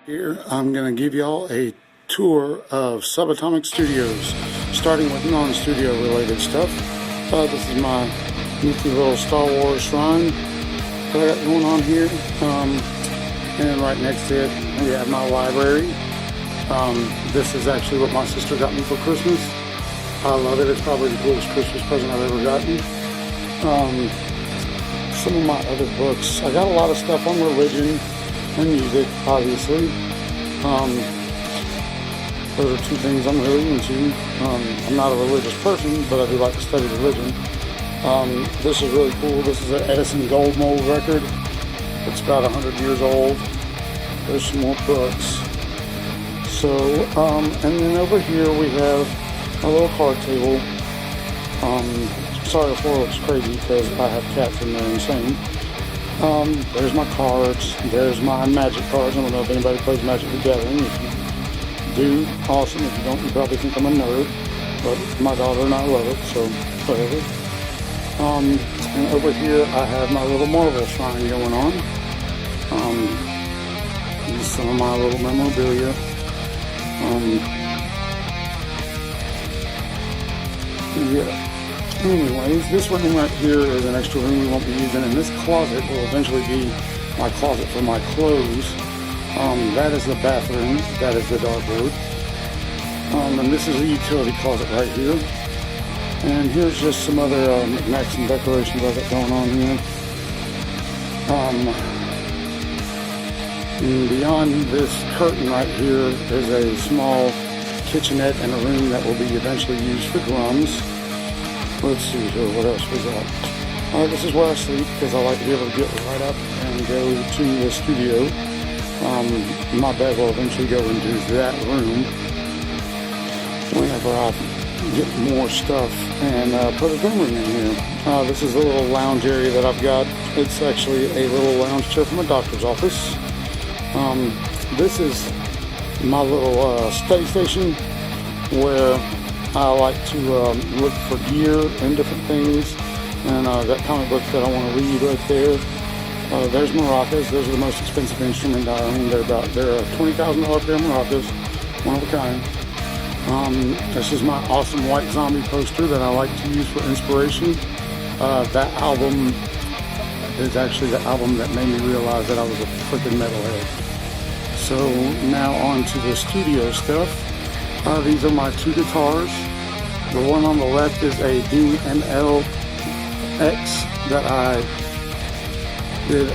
Here I'm going to give y'all a tour of Subatomic Studios, starting with non-studio related stuff. This is my nifty little Star Wars shrine that I got going on here. And right next to it we have my library. This is actually what my sister got me for Christmas. I love it. It's probably the coolest Christmas present I've ever gotten. Some of my other books. I got a lot of stuff on religion and music, obviously. Those are two things I'm really into. I'm not a religious person, but I do like to study religion. This is really cool. This is an Edison gold mold record. It's about 100 years old. There's some more books. So, and then over here we have a little card table. Sorry the floor looks crazy because I have cats and they're insane. There's my cards. There's my magic cards. I don't know if anybody plays Magic the Gathering. If you do, awesome. If you don't, you probably think I'm a nerd. But my daughter and I love it, so whatever. And over here I have my little Marvel shrine going on. These are some of my little memorabilia. Yeah. Anyways, this room right here is an extra room we won't be using, and this closet will eventually be my closet for my clothes. That is the bathroom. That is the dartboard. And this is the utility closet right here. And here's just some other knickknacks and decorations I got going on here. Beyond this curtain right here is a small kitchenette and a room that will be eventually used for drums. Let's see here, what else we got? This is where I sleep because I like to be able to get right up and go to the studio. My bed will eventually go into that room whenever I get more stuff and put a drum room in here. This is a little lounge area that I've got. It's actually a little lounge chair from a doctor's office. This is my little study station where I like to look for gear and different things, and I've got comic books that I want to read right there. There's maracas. Those are the most expensive instrument I own. They're a $20,000 pair of maracas, one of a kind. This is my awesome White Zombie poster that I like to use for inspiration. That album is actually the album that made me realize that I was a freaking metalhead. So now on to the studio stuff. These are my two guitars. The one on the left is a Dean ML X that I did,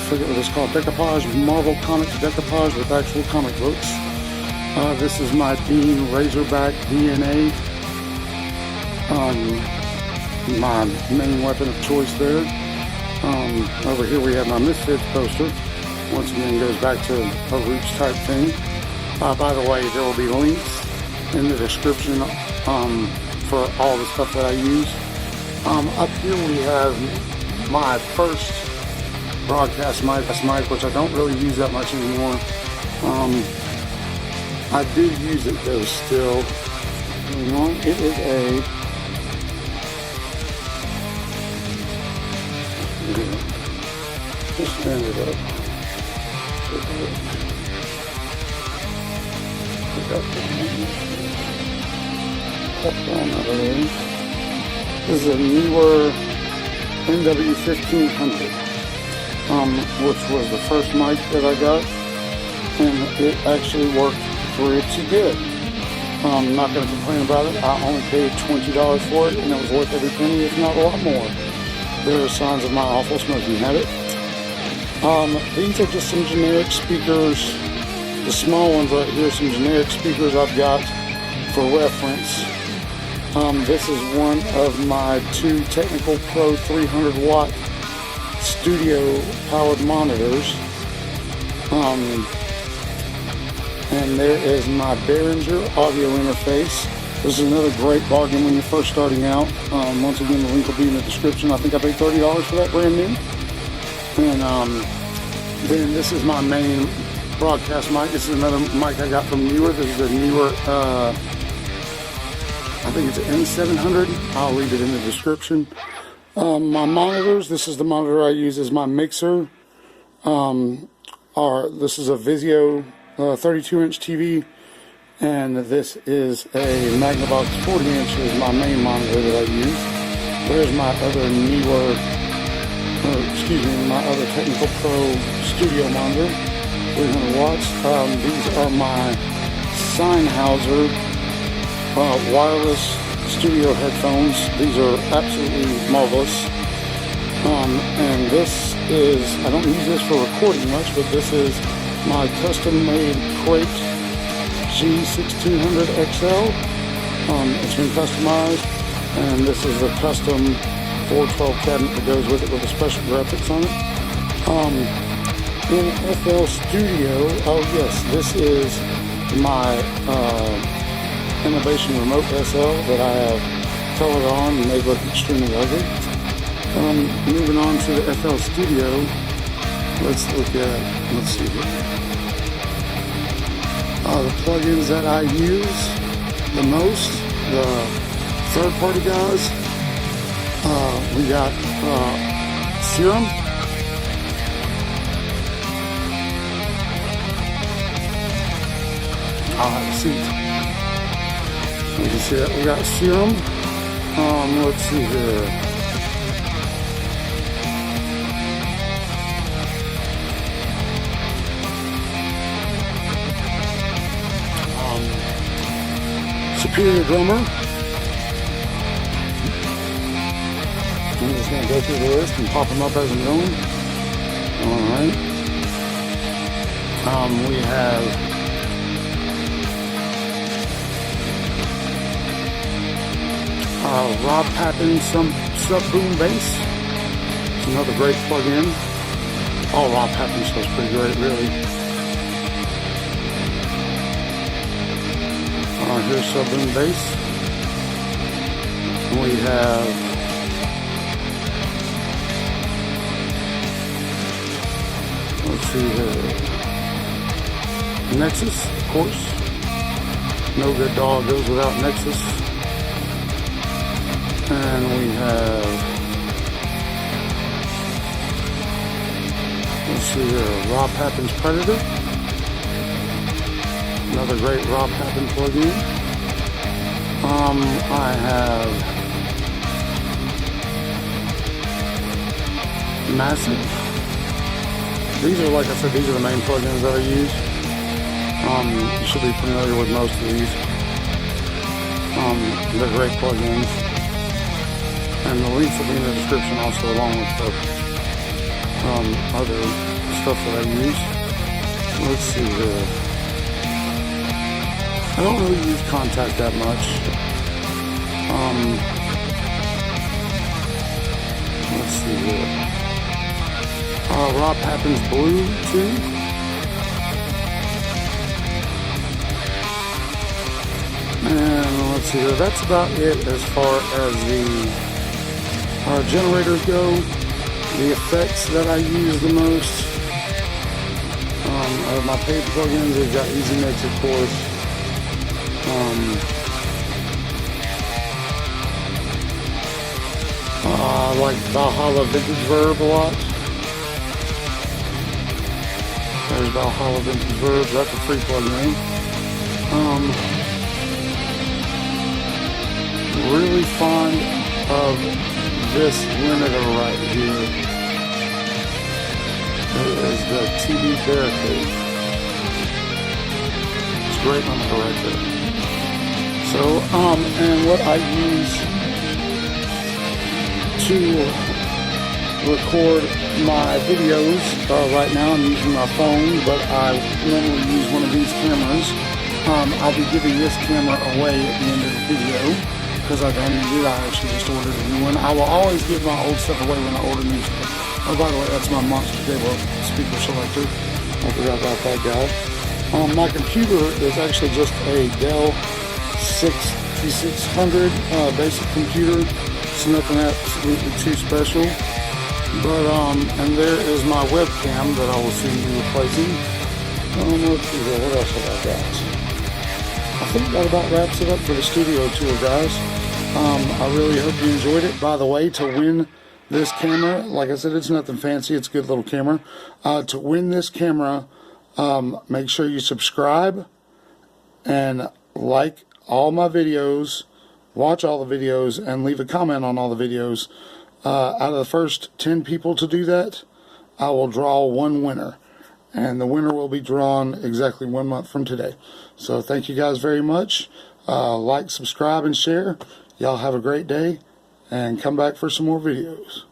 forget what it's called, decoupage, Marvel Comics decoupage with actual comic books. This is my Dean Razorback DNA, my main weapon of choice there. Over here we have my Misfits poster. Once again, goes back to a Roots type thing. By the way, there will be links in the description for all the stuff that I use. Up here we have my first broadcast mic, which I don't really use that much anymore. I do use it though still. It is a just stand it up. This is a Neewer MW1500, which was the first mic that I got, and it actually worked pretty good. I'm not going to complain about it. I only paid $20 for it, and it was worth every penny, if not a lot more. There are signs of my awful smoking habit. These are just some generic speakers. The small ones right here, some generic speakers I've got for reference. This is one of my two Technical Pro 300 watt studio powered monitors. And there is my Behringer audio interface. This is another great bargain when you're first starting out. Once again, the link will be in the description. I think I paid $30 for that brand new. And then this is my main broadcast mic. This is another mic I got from Neewer. This is a Neewer, I think it's an M700. I'll leave it in the description. My monitors, this is the monitor I use as my mixer. This is a Vizio 32-inch TV, and this is a Magnavox 40-inch is my main monitor that I use. There's my other Neewer, my other Technical Pro studio monitor, 300 watts. These are my Sennheiser wireless studio headphones. These are absolutely marvelous. And this is, I don't use this for recording much, but this is my custom-made crate G6200XL. It's been customized, and this is a custom 412 cabinet that goes with it with a special graphics on it. In FL Studio, oh yes, this is my Innovation Remote SL that I have colored on and made look extremely ugly. Moving on to the FL Studio, let's see here. The plugins that I use the most, the third-party guys, we got Serum, I'll have a seat. You can see that we got Serum. Let's see here. Superior Drummer. I'm just going to go through the list and pop them up as I'm going. Alright. We have Papen SubBoomBass. It's another great plug-in. All Papen stuff's pretty great, really. Here's SubBoomBass. We have let's see here. Nexus, of course. No good dog goes without Nexus. And we have, let's see here, Papen Predator. Another great Papen plugin. I have Massive. These are, like I said, these are the main plugins that I use. You should be familiar with most of these. They're great plugins. And the links will be in the description also, along with the other stuff that I use. Let's see here. I don't really use Contact that much. Let's see here. Papen Blue2. And let's see here. That's about it as far as the generators go. The effects that I use the most are my paid plugins. We've got Easy Mix, of course. I like Valhalla Vintage Verb a lot. There's Valhalla Vintage Verb. That's a free plugin. Really fond of this limiter right here. It is the TV Barricade. It's a great limiter right there. So, and what I use to record my videos, right now I'm using my phone, but I normally use one of these cameras. I'll be giving this camera away at the end of the video, because I don't need it. I actually just ordered a new one. I will always give my old stuff away when I order new stuff. Oh, by the way, that's my Monster Cable speaker selector. I forgot about that guy. My computer is actually just a Dell 6600 basic computer. It's nothing absolutely too special. But and there is my webcam that I will soon be replacing. Let's see here, what else have I got? I think that about wraps it up for the studio tour, guys. I really hope you enjoyed it. By the way, to win this camera, like I said, it's nothing fancy. It's a good little camera. To win this camera, Make sure you subscribe and like all my videos, watch all the videos, and leave a comment on all the videos. Out of the first 10 people to do that, I will draw one winner. And the winner will be drawn exactly 1 month from today. So thank you guys very much. Like, subscribe, and share. Y'all have a great day, and come back for some more videos.